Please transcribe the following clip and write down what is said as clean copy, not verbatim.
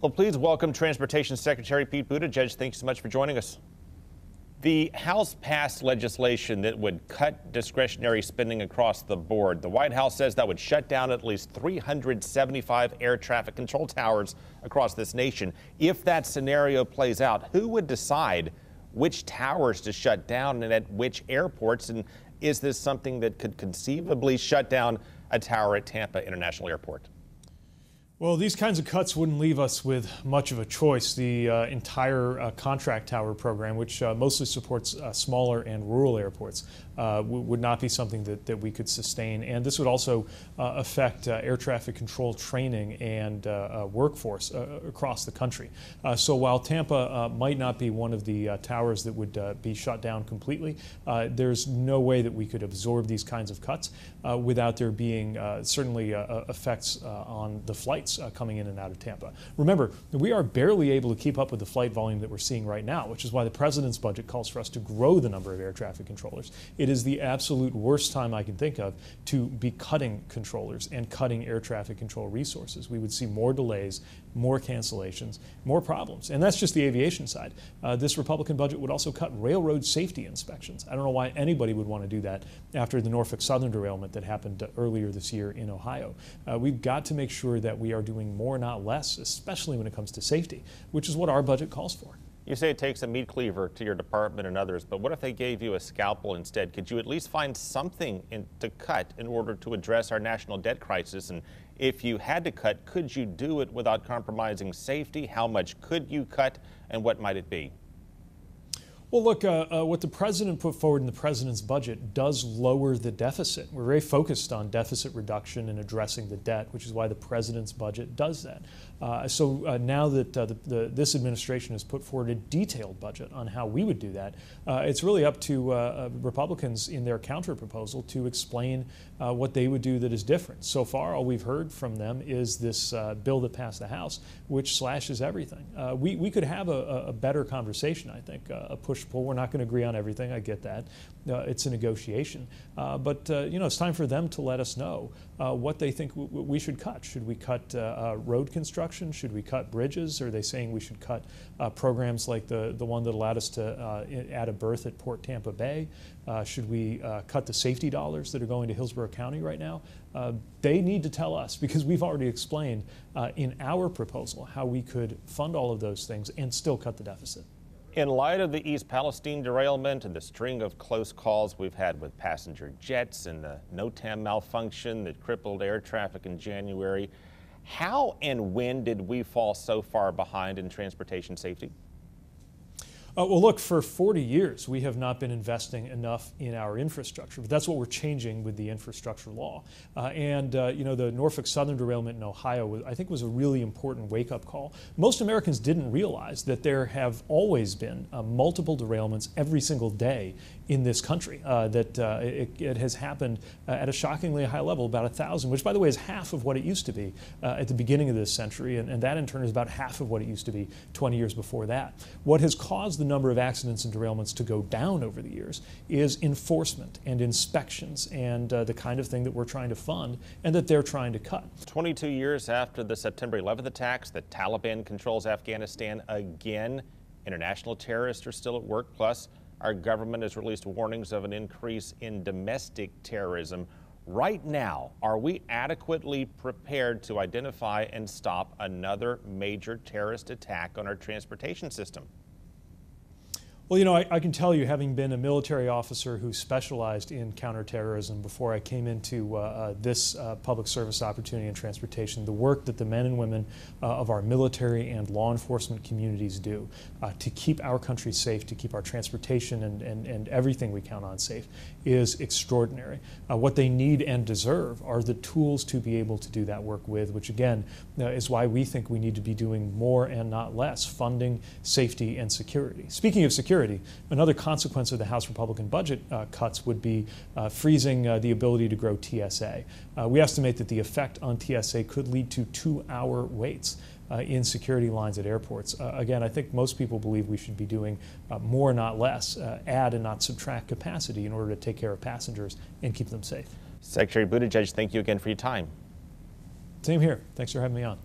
Well, please welcome Transportation Secretary Pete Buttigieg. Thanks so much for joining us. The House passed legislation that would cut discretionary spending across the board. The White House says that would shut down at least 375 air traffic control towers across this nation. If that scenario plays out, who would decide which towers to shut down and at which airports? And is this something that could conceivably shut down a tower at Tampa International Airport? Well, these kinds of cuts wouldn't leave us with much of a choice. The entire contract tower program, which mostly supports smaller and rural airports, would not be something that we could sustain. And this would also affect air traffic control training and workforce across the country. So while Tampa might not be one of the towers that would be shut down completely, there's no way that we could absorb these kinds of cuts without there being certainly effects on the flights coming in and out of Tampa. Remember, we are barely able to keep up with the flight volume that we're seeing right now, which is why the president's budget calls for us to grow the number of air traffic controllers. It is the absolute worst time I can think of to be cutting controllers and cutting air traffic control resources. We would see more delays, more cancellations, more problems. And that's just the aviation side. This Republican budget would also cut railroad safety inspections. I don't know why anybody would want to do that after the Norfolk Southern derailment that happened earlier this year in Ohio. We've got to make sure that we are doing more, not less, especially when it comes to safety, which is what our budget calls for. You say it takes a meat cleaver to your department and others, but what if they gave you a scalpel instead? Could you at least find something to cut in order to address our national debt crisis? And if you had to cut, could you do it without compromising safety? How much could you cut, and what might it be? Well, look, what the president put forward in the president's budget does lower the deficit. We're very focused on deficit reduction and addressing the debt, which is why the president's budget does that. So now that this administration has put forward a detailed budget on how we would do that, it's really up to Republicans in their counterproposal to explain what they would do that is different. So far, all we've heard from them is this bill that passed the House, which slashes everything. We could have a better conversation, I think, a push-pull. We're not going to agree on everything. I get that. It's a negotiation. But you know, it's time for them to let us know what they think we should cut. Should we cut road construction? Should we cut bridges? Are they saying we should cut programs like the one that allowed us to add a berth at Port Tampa Bay? Should we cut the safety dollars that are going to Hillsborough County right now? They need to tell us, because we've already explained in our proposal how we could fund all of those things and still cut the deficit. In light of the East Palestine derailment and the string of close calls we've had with passenger jets and the NOTAM malfunction that crippled air traffic in January, how and when did we fall so far behind in transportation safety? Well, look, for 40 years, we have not been investing enough in our infrastructure, but that's what we're changing with the infrastructure law. You know, the Norfolk Southern derailment in Ohio, I think, was a really important wake-up call. Most Americans didn't realize that there have always been multiple derailments every single day in this country, it has happened at a shockingly high level, about 1,000, which, by the way, is half of what it used to be at the beginning of this century, and that, in turn, is about half of what it used to be 20 years before that. What has caused the number of accidents and derailments to go down over the years is enforcement and inspections and the kind of thing that we're trying to fund and that they're trying to cut. 22 years after the September 11th attacks, the Taliban controls Afghanistan again. International terrorists are still at work. Plus, our government has released warnings of an increase in domestic terrorism. Right now, are we adequately prepared to identify and stop another major terrorist attack on our transportation system? Well, you know, I can tell you, having been a military officer who specialized in counterterrorism before I came into this public service opportunity in transportation, the work that the men and women of our military and law enforcement communities do to keep our country safe, to keep our transportation and everything we count on safe is extraordinary. What they need and deserve are the tools to be able to do that work with, which again is why we think we need to be doing more and not less, funding safety and security. Speaking of security, another consequence of the House Republican budget cuts would be freezing the ability to grow TSA. We estimate that the effect on TSA could lead to 2-hour waits in security lines at airports. Again, I think most people believe we should be doing more, not less, add and not subtract capacity in order to take care of passengers and keep them safe. Secretary Buttigieg, thank you again for your time. Same here. Thanks for having me on.